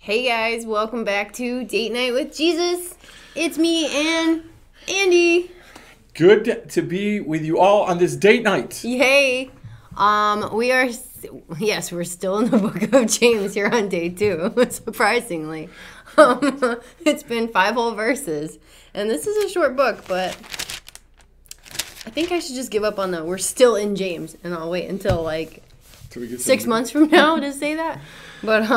Hey guys, welcome back to Date Night with Jesus. It's me and Andy. Good to be with you all on this date night. Yay. We're still in the book of James here on day 2, surprisingly. It's been 5 whole verses, and this is a short book, but I think I should just give up on we're still in James, and I'll wait until 6 months from now to say that. But,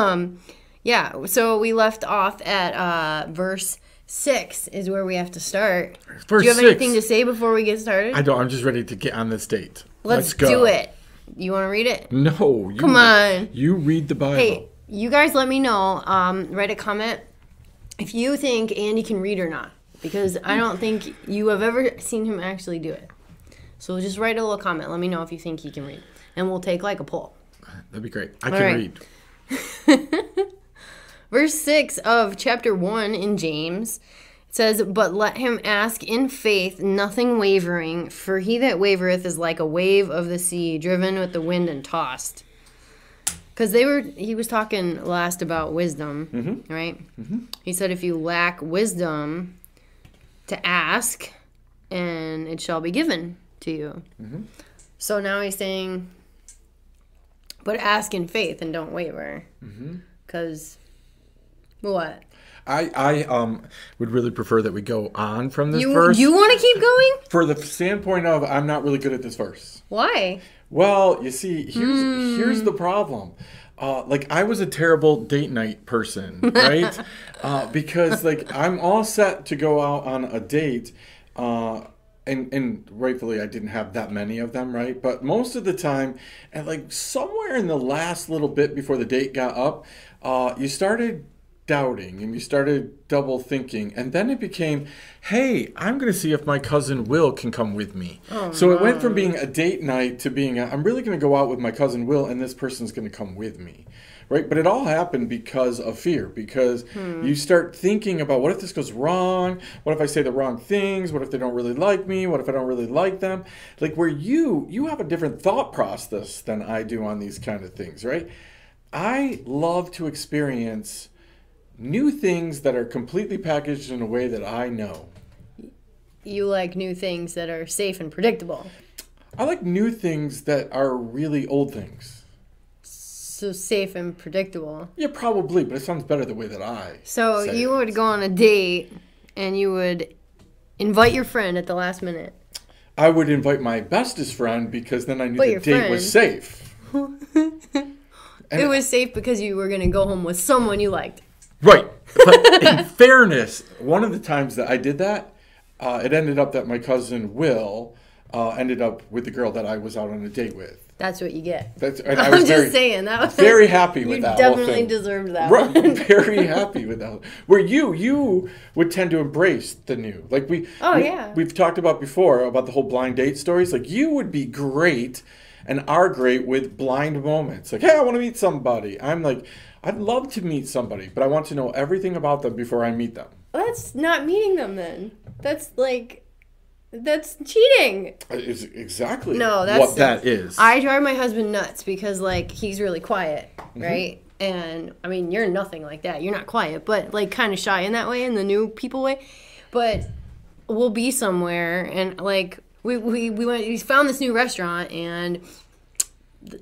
yeah, so we left off at verse 6 is where we have to start. Verse Do you have 6. anything to say before we get started? I don't. I'm just ready to get on this date. Let's go. do it. You want to read it? No. Come on. You read the Bible. Hey, you guys let me know. Write a comment if you think Andy can read or not. Because I don't think you have ever seen him actually do it. So just write a little comment. Let me know if you think he can read. And we'll take a poll. That'd be great. I can read. Verse 6 of chapter 1 in James, it says, "But let him ask in faith, nothing wavering, for he that wavereth is like a wave of the sea, driven with the wind and tossed." Because he was talking last about wisdom, right? Mm-hmm. He said if you lack wisdom, to ask, and it shall be given to you. Mm-hmm. So now he's saying, but ask in faith and don't waver. Because... What? I would really prefer that we go on from this verse. You want to keep going? For the standpoint of, I'm not really good at this verse. Why? Well, you see, here's the problem. I was a terrible date night person, right? Because I'm all set to go out on a date, and rightfully I didn't have that many of them, right? But most of the time, and somewhere in the last little bit before the date got up, you started doubting and you started double thinking, and then it became, hey, I'm going to see if my cousin Will can come with me. So it went from being a date night to being I'm really going to go out with my cousin Will and this person's going to come with me, right? But it all happened because of fear, because you start thinking about, what if this goes wrong? What if I say the wrong things? What if they don't really like me? What if I don't really like them? Where you have a different thought process than I do on these kind of things, right? I love to experience new things that are completely packaged in a way that I know. You like new things that are safe and predictable. I like new things that are really old things. So safe and predictable. Yeah, probably, but it sounds better the way that I So say you would go on a date and you would invite your friend at the last minute. I would invite my bestest friend because then I knew the date was safe. It was safe because you were going to go home with someone you liked. Right. But in fairness, one of the times that I did that, it ended up that my cousin Will ended up with the girl that I was out on a date with. That's what you get. And I was very happy with that whole thing. You definitely deserved that right, one. Very happy with that. Where you would tend to embrace the new. We've talked about before about the whole blind date stories. You would be great and are great with blind moments. Hey, I want to meet somebody. I'm I'd love to meet somebody, but I want to know everything about them before I meet them. Well, that's not meeting them then. That's cheating. It's exactly what that is. I drive my husband nuts because he's really quiet, right? And I mean, you're nothing like that. You're not quiet, but kind of shy in that way, in the new people way. But we'll be somewhere and we found this new restaurant and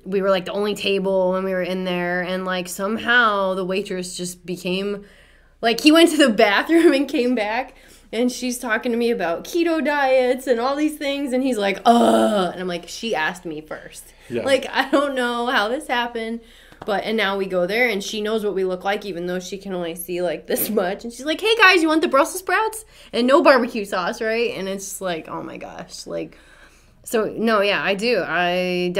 we were the only table when we were in there, and somehow the waitress just became he went to the bathroom and came back, and she's talking to me about keto diets and all these things, and he's like, and I'm like, she asked me first. Yeah. I don't know how this happened, and now we go there and she knows what we look like, even though she can only see this much, and she's like, hey guys, you want the Brussels sprouts and no barbecue sauce, right? And it's oh my gosh, So, no, yeah, I do. I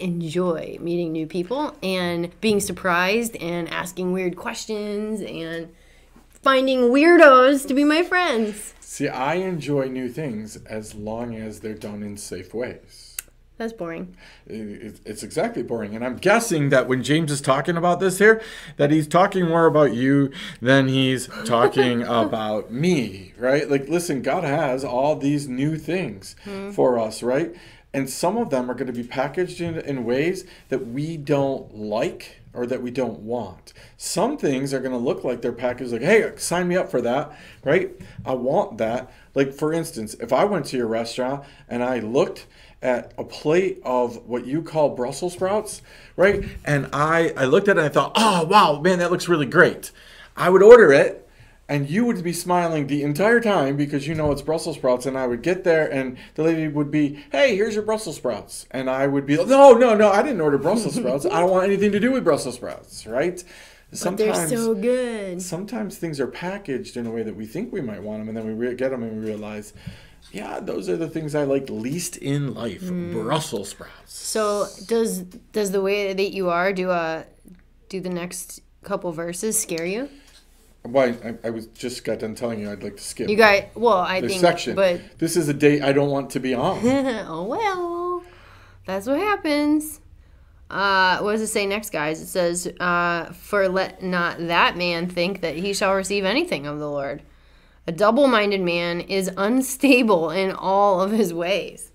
enjoy meeting new people and being surprised and asking weird questions and finding weirdos to be my friends. See, I enjoy new things as long as they're done in safe ways. That's boring. It's exactly boring. And I'm guessing that when James is talking about this here, that he's talking more about you than he's talking about me, right? Listen, God has all these new things for us, right? And some of them are going to be packaged in ways that we don't like or that we don't want. Some things are going to look like they're packaged like, hey, sign me up for that, right? I want that. Like, for instance, if I went to your restaurant and I looked at a plate of what you call Brussels sprouts, right? And I looked at it and I thought, oh, wow, man, that looks really great. I would order it. And you would be smiling the entire time because you know it's Brussels sprouts. And I would get there and the lady would be, hey, here's your Brussels sprouts. And I would be, no, I didn't order Brussels sprouts. I don't want anything to do with Brussels sprouts, right? But they're so good. Sometimes things are packaged in a way that we think we might want them. And then we get them and we realize, yeah, those are the things I like least in life, Brussels sprouts. So does the way that you are do the next couple verses scare you? Why? I was just got done telling you I'd like to skip. You got I the think, section. But this is a date I don't want to be on. oh well, that's what happens. What does it say next, guys? It says, "For let not that man think that he shall receive anything of the Lord. A double-minded man is unstable in all of his ways."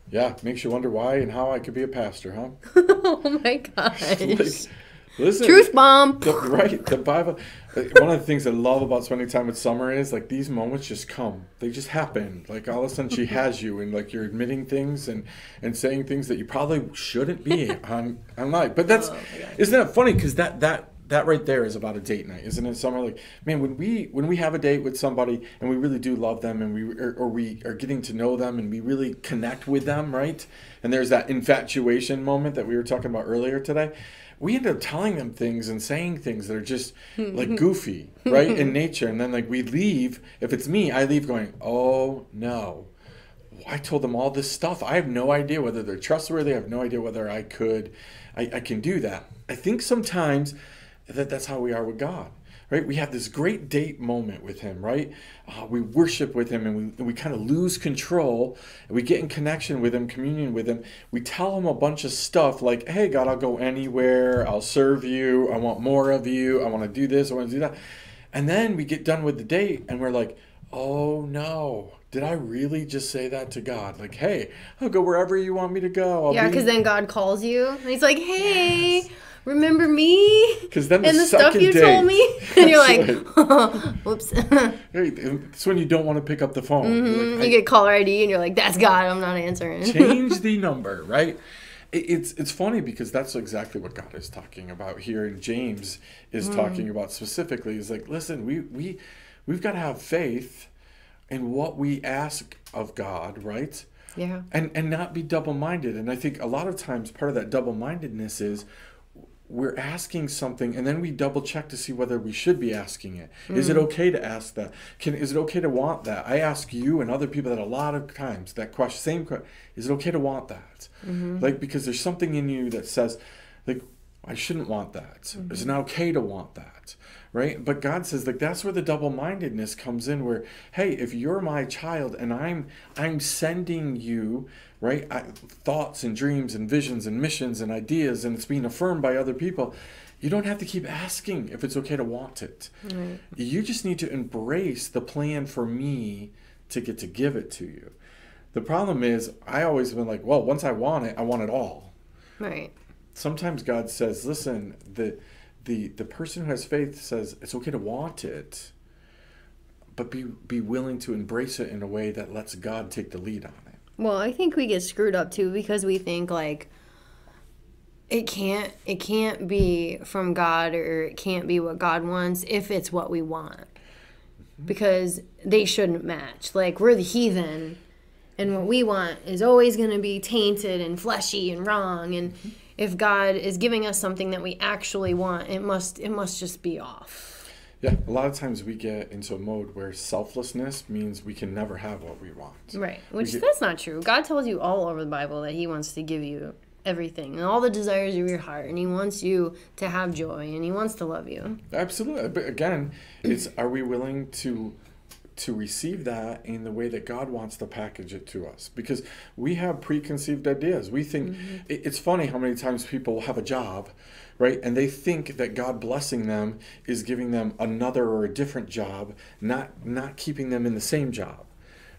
Yeah, makes you wonder why and how I could be a pastor, huh? Oh my gosh. Listen, Truth bomb. The Bible. One of the things I love about spending time with Summer is like these moments just come. They just happen. Like all of a sudden she has you and like you're admitting things and saying things that you probably shouldn't be on live. But isn't that funny? Because that right there is about a date night, isn't it? Summer, like, man, when we have a date with somebody and we really do love them and we are getting to know them and we really connect with them, right? And there's that infatuation moment that we were talking about earlier today. We end up telling them things and saying things that are just like goofy, right, in nature. And then like we leave. If it's me, I leave going, oh no, I told them all this stuff. I have no idea whether they're trustworthy. I have no idea whether I can do that. I think sometimes that's how we are with God, right? We have this great date moment with him, right? We worship with him and we kind of lose control. And we get in connection with him, communion with him. We tell him a bunch of stuff like, hey, God, I'll go anywhere. I'll serve you. I want more of you. I want to do this. I want to do that. And then we get done with the date and we're like, oh, no. Did I really just say that to God? Like, hey, I'll go wherever you want me to go. Because then God calls you and he's like, hey. Yes. Remember me? Because then and the stuff you told me? And you're like, whoops. It's when you don't want to pick up the phone. Mm-hmm. Like, you get caller ID and you're like, that's God, I'm not answering. Change the number, right? It's funny because that's exactly what God is talking about here. And James is talking about specifically. He's like, listen, we've got to have faith in what we ask of God, right? Yeah. And not be double-minded. And I think a lot of times part of that double-mindedness is we're asking something and then we double check to see whether we should be asking it. Is it okay to ask that? Is it okay to want that? I ask you and other people that a lot of times that question, same question, is it okay to want that? Like, because there's something in you that says, like, I shouldn't want that. Is it not okay to want that? Right? But God says, like, that's where the double-mindedness comes in where, hey, if you're my child and I'm sending you, right, thoughts and dreams and visions and missions and ideas, and it's being affirmed by other people, you don't have to keep asking if it's okay to want it. Right. You just need to embrace the plan for me to get to give it to you. The problem is, I always have been like, well, once I want it all. Right. Sometimes God says, listen, the person who has faith says it's okay to want it, but be willing to embrace it in a way that lets God take the lead on it. Well, I think we get screwed up too because we think like it can't be from God or it can't be what God wants if it's what we want. Because they shouldn't match. Like, we're the heathen and what we want is always going to be tainted and fleshy and wrong, and if God is giving us something that we actually want, it must just be off. Yeah, a lot of times we get into a mode where selflessness means we can never have what we want. Right, which that's not true. God tells you all over the Bible that he wants to give you everything and all the desires of your heart, and he wants you to have joy, and he wants to love you. Absolutely. But again, are we willing to receive that in the way that God wants to package it to us? Because we have preconceived ideas. We think, it's funny how many times people have a job, right? And they think that God blessing them is giving them another or a different job, not keeping them in the same job,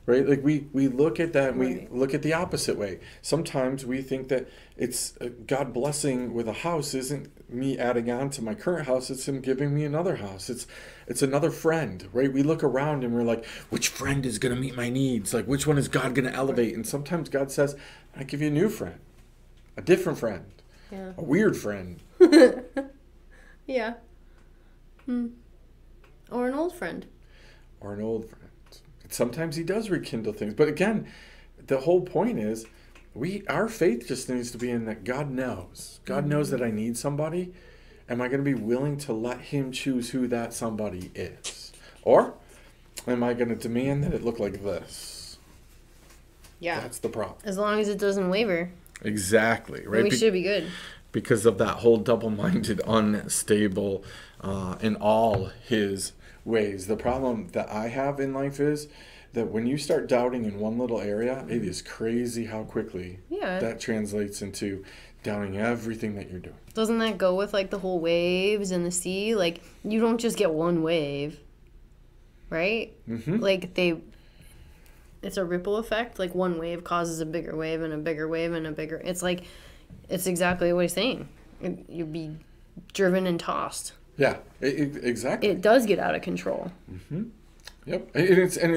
right? Like we look at that and we Right. look at the opposite way. Sometimes we think that it's God blessing with a house isn't me adding on to my current house, it's him giving me another house. It's another friend, right? We look around and we're like, which friend is going to meet my needs? Like, which one is God going to elevate? And sometimes God says, I give you a new friend, a different friend, Yeah. a weird friend. Yeah. Or an old friend. Or an old friend. Sometimes he does rekindle things. But again, the whole point is our faith just needs to be in that God knows. God knows that I need somebody. Am I going to be willing to let him choose who that somebody is? Or am I going to demand that it look like this? Yeah. That's the problem. As long as it doesn't waver, Exactly, then right? we should be good. Because of that whole double-minded, unstable in all his ways. The problem that I have in life is that when you start doubting in one little area, it is crazy how quickly Yeah. that translates into doubting everything that you're doing. Doesn't that go with like the whole waves and the sea? Like you don't just get one wave, right? Mm-hmm. Like it's a ripple effect. Like one wave causes a bigger wave and a bigger wave and a bigger. It's like, it's exactly what he's saying. You'd be driven and tossed. Yeah, exactly. It does get out of control. Yep, and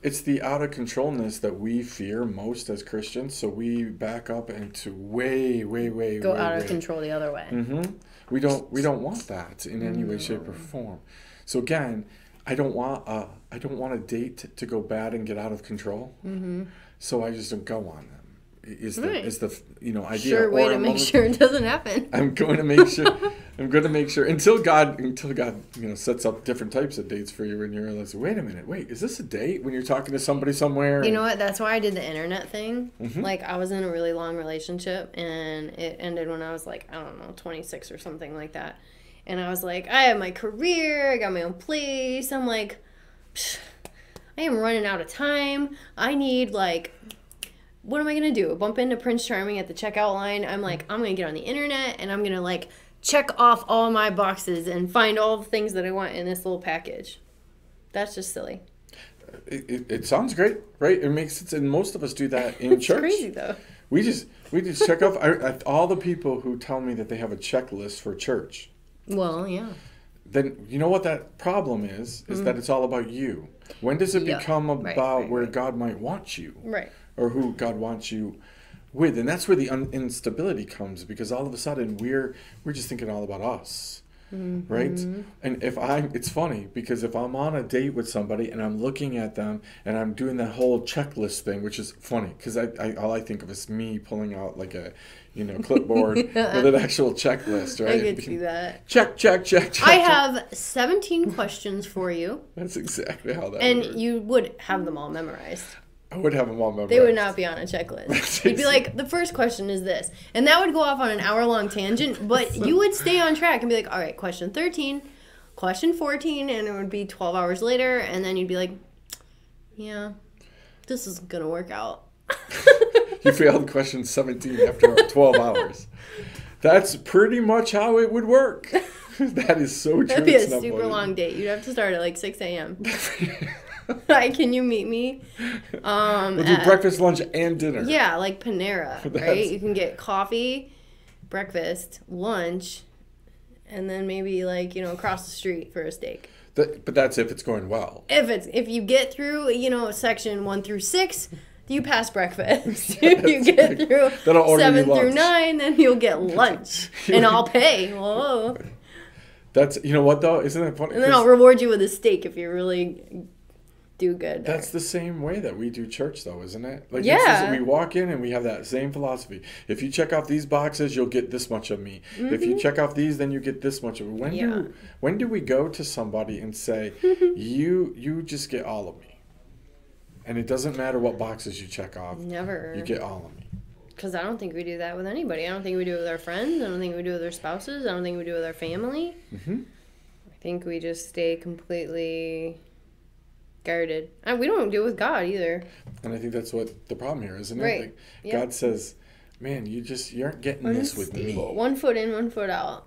it's the out of controlness that we fear most as Christians. So we back up into way Go out of control the other way. We don't want that in any way, shape, or form. So again, I don't want a date to go bad and get out of control. So I just don't go on them. Is the idea? Sure way to make sure it doesn't happen. I'm going to make sure. I'm going to make sure until God sets up different types of dates for you, and you realize, wait a minute, is this a date when you're talking to somebody somewhere? You know what? That's why I did the internet thing. Like I was in a really long relationship, and it ended when I was like, I don't know, 26 or something like that. And I was like, I have my career, I got my own place. I'm like, I am running out of time. I need what am I going to do? Bump into Prince Charming at the checkout line? I'm like, I'm going to get on the internet and I'm going to check off all my boxes and find all the things that I want in this little package. That's just silly. It sounds great, right? It makes sense, and most of us do that in church. It's crazy though. We just check off all the people who tell me that they have a checklist for church. Well, yeah. Then you know what that problem is that it's all about you. When does it become about where God might want you? Right. Or who God wants you with. And that's where the instability comes, because all of a sudden we're just thinking all about us. Right? And it's funny, because if I'm on a date with somebody and I'm looking at them and I'm doing that whole checklist thing, which is funny, because all I think of is me pulling out like a clipboard with an actual checklist, right? I could see that. Check. I have 17 questions for you. That's exactly how that And works. you would have them all memorized. I would have them all memorized. They would not be on a checklist. You'd be like, the first question is this. And that would go off on an hour-long tangent, but you would stay on track and be like, all right, question 13, question 14, and it would be 12 hours later, and then you'd be like, yeah, this isn't going to work out. You failed question 17 after 12 hours. That's pretty much how it would work. That is so true. That'd be a super long date. You'd have to start at 6 a.m. Hi, can you meet me? We'll do breakfast, lunch, and dinner. Yeah, like Panera, right? You can get coffee, breakfast, lunch, and then maybe across the street for a steak. But that's if it's going well. If you get through, section 1 through 6, you pass breakfast. If you get through 7 through 9, then you'll get lunch, and I'll pay. Whoa. That's what though, isn't that funny? And then I'll reward you with a steak if you really do good. That's the same way that we do church, though, isn't it? Yeah. We walk in and we have that same philosophy. If you check off these boxes, you'll get this much of me. If you check off these, then you get this much of me. When do we go to somebody and say, you just get all of me? And it doesn't matter what boxes you check off. Never. You get all of me. Because I don't think we do that with anybody. I don't think we do it with our friends. I don't think we do it with our spouses. I don't think we do it with our family. I think we just stay completely guarded. And we don't do it with God either. And I think that's what the problem here, isn't it? Right. Like, God says, man, you aren't getting this with me. Unstable. 1 foot in, 1 foot out.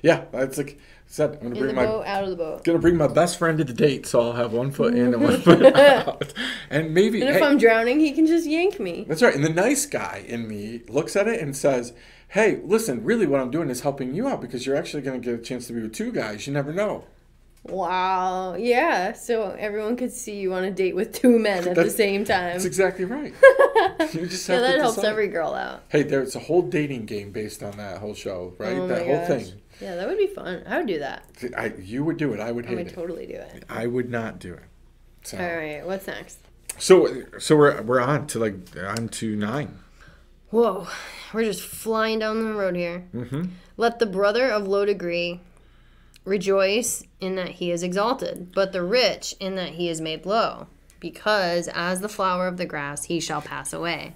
Yeah, that's like I said. I'm gonna In the boat, out of the boat. Gonna bring my best friend to the date, so I'll have 1 foot in and 1 foot out. And maybe. And if I'm drowning, he can just yank me. That's right. And the nice guy in me looks at it and says, "Hey, listen, really, what I'm doing is helping you out because you're actually gonna get a chance to be with 2 guys. You never know." Wow. Yeah. So everyone could see you on a date with 2 men at the same time. That's exactly right. You just Yeah, have to that helps decide. every girl out. Hey, there's a whole dating game based on that whole show, right? Oh That my whole gosh. thing. Yeah, that would be fun. I would do that. You would do it. I would I hate would it. totally do it. I would not do it. So, All right. What's next? so we're on to 9. Whoa. We're just flying down the road here. Mm-hmm. Let the brother of low degree rejoice in that he is exalted, but the rich in that he is made low, because as the flower of the grass he shall pass away.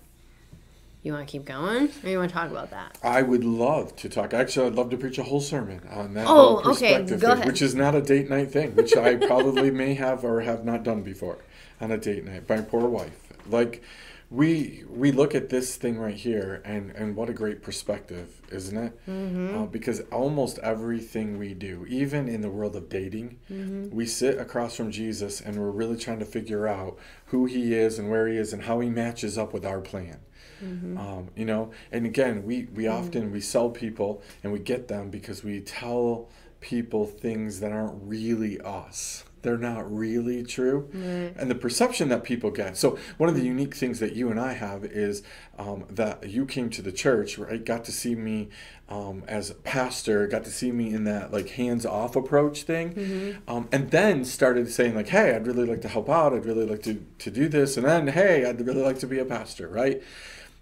You want to keep going, or you want to talk about that? I would love to talk. Actually, I'd love to preach a whole sermon on that Oh, whole okay, perspective go thing, ahead. which is not a date night thing, which I probably may have or have not done before on a date night. My poor wife. Like, we look at this thing right here, and what a great perspective, isn't it? Mm-hmm. Because almost everything we do, even in the world of dating, Mm-hmm. we sit across from Jesus, and we're really trying to figure out who he is and where he is and how he matches up with our plan. Mm-hmm. You know, and again, we often we sell people and we get them because we tell people things that aren't really us. They're not really true. Right. And the perception that people get. So one of the unique things that you and I have is that you came to the church, right? Got to see me as a pastor, got to see me in that like hands-off approach thing. Mm-hmm. And then started saying like, hey, I'd really like to help out. I'd really like to do this. And then, hey, I'd really like to be a pastor, right?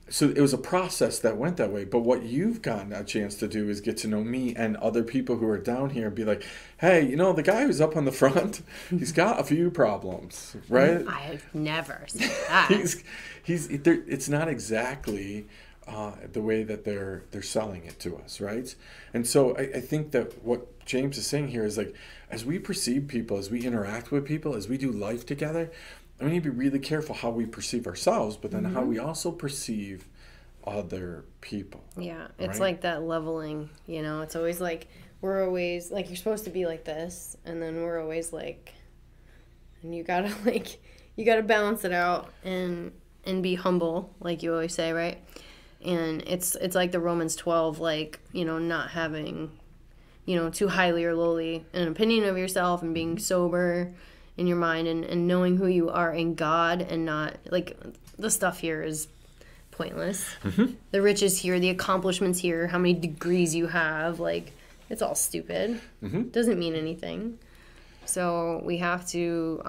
So it was a process that went that way. But what you've gotten a chance to do is get to know me and other people who are down here and be like, hey, you know, the guy who's up on the front, he's got a few problems, right? I've never said that. It's not exactly the way that they're selling it to us, right? And so I think that what James is saying here is like, as we perceive people, as we interact with people, as we do life together, we need to be really careful how we perceive ourselves, but then how we also perceive other people. Yeah, it's right? like that leveling, you know, it's always like, we're always, like, you're supposed to be like this, and then we're always like, and you gotta, like, you gotta balance it out and be humble, like you always say, right? And it's like the Romans 12, like, you know, not having, you know, too highly or lowly an opinion of yourself and being sober in your mind and knowing who you are in God and not, like, the stuff here is pointless. Mm-hmm. The riches here, the accomplishments here, how many degrees you have, like, it's all stupid. Mm-hmm. Doesn't mean anything. So we have to,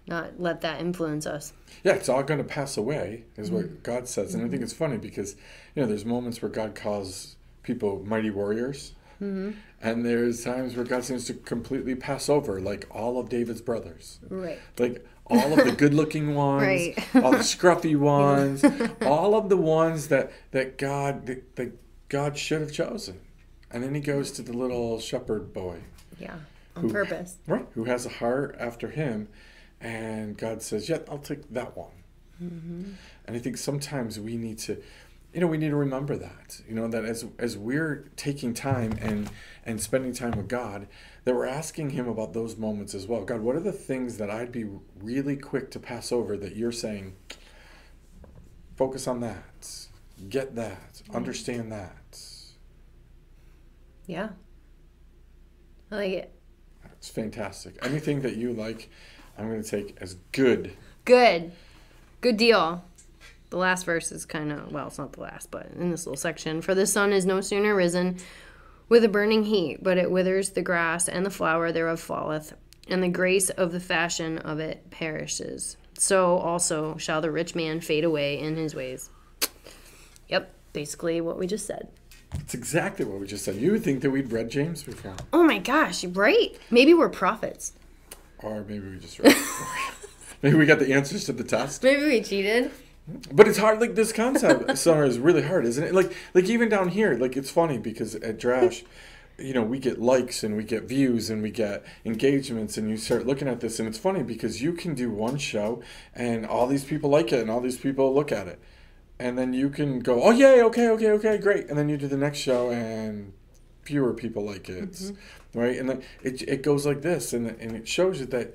not let that influence us. Yeah, it's all going to pass away, is what God says. And I think it's funny because, you know, there's moments where God calls people mighty warriors. Mm-hmm. And there's times where God seems to completely pass over, like all of David's brothers. Right. Like all of the good-looking ones, Right. all the scruffy ones, all of the ones that God should have chosen. And then he goes to the little shepherd boy. Yeah, on purpose. Right, who has a heart after him. And God says, yeah, I'll take that one. Mm-hmm. And I think sometimes we need to, you know, we need to remember that, you know, that as we're taking time and spending time with God, that we're asking him about those moments as well. God, what are the things that I'd be really quick to pass over that you're saying, focus on that, get that, understand that. Yeah. I like it. It's fantastic. Anything that you like, I'm going to take as good. Good. Good deal. The last verse is kind of, well, it's not the last, but in this little section. For the sun is no sooner risen with a burning heat, but it withers the grass, and the flower thereof falleth, and the grace of the fashion of it perishes. So also shall the rich man fade away in his ways. Yep, basically what we just said. It's exactly what we just said. You would think that we'd read James before. Oh my gosh, right? Maybe we're prophets. Or maybe we just read it. Maybe we got the answers to the test. Maybe we cheated. But it's hard. Like this concept, Summer, is really hard, isn't it? Like even down here, like it's funny because at Drash, you know, we get likes and we get views and we get engagements, and you start looking at this, and it's funny because you can do one show and all these people like it and all these people look at it. and then you can go, oh yay, okay, great, and then you do the next show and fewer people like it, right? And then it goes like this, and it shows you that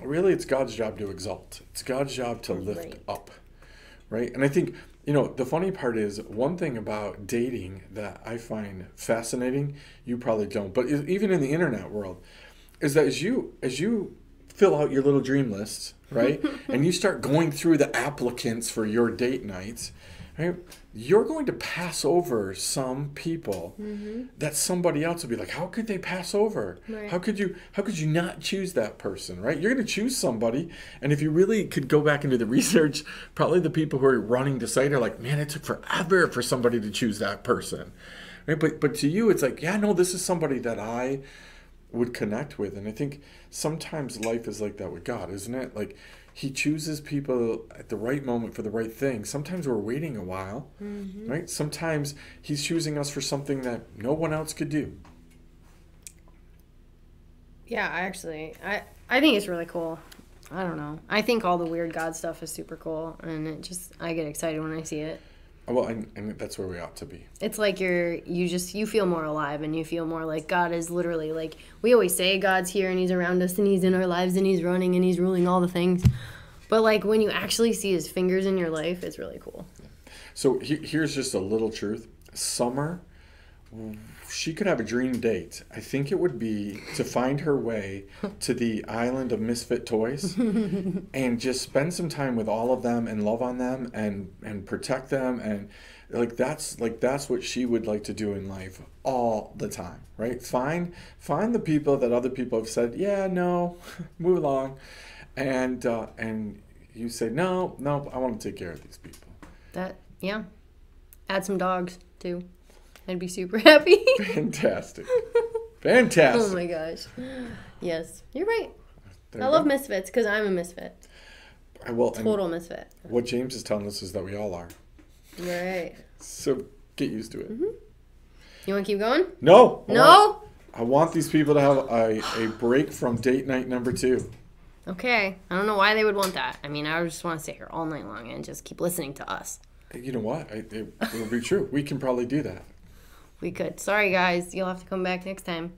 really it's God's job to exalt. It's God's job to lift up, right? And I think, the funny part is, one thing about dating that I find fascinating, you probably don't, but even in the internet world, is that as you fill out your little dream list, right, and you start going through the applicants for your date nights, right, you're going to pass over some people that somebody else will be like, how could they pass over? Right. How could you not choose that person, right? You're going to choose somebody, and if you really could go back into the research, probably the people who are running the site are like, man, it took forever for somebody to choose that person, right? But to you, it's like, yeah, no, this is somebody that I would connect with. And I think sometimes life is like that with God, isn't it? Like, he chooses people at the right moment for the right thing. Sometimes we're waiting a while, right? Sometimes he's choosing us for something that no one else could do. Yeah, I think it's really cool. I don't know. I think all the weird God stuff is super cool, and I get excited when I see it. Well, and that's where we ought to be. It's like you feel more alive, and you feel more like God is literally, like, we always say God's here and he's around us and he's in our lives and he's running and he's ruling all the things. But like when you actually see his fingers in your life, it's really cool. So here's just a little truth. Summer, she could have a dream date. I think it would be to find her way to the island of misfit toys and just spend some time with all of them and love on them and protect them, and that's what she would like to do in life all the time, right? Find the people that other people have said, yeah, no, move along, and you say, no, I want to take care of these people. Add some dogs too. I'd be super happy. Fantastic. Oh my gosh. Yes, you're right. I love misfits because I'm a misfit. Total misfit. What James is telling us is that we all are. Right. So get used to it. You want to keep going? No. No? I want these people to have a break from date night number 2. Okay. I don't know why they would want that. I mean, I just want to stay here all night long and just keep listening to us. You know what? It will be true. We can probably do that. We could. Sorry, guys. You'll have to come back next time.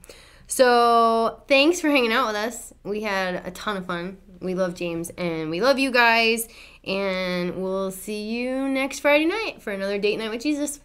So, thanks for hanging out with us. We had a ton of fun. We love James, and we love you guys. And we'll see you next Friday night for another Date Night with Jesus.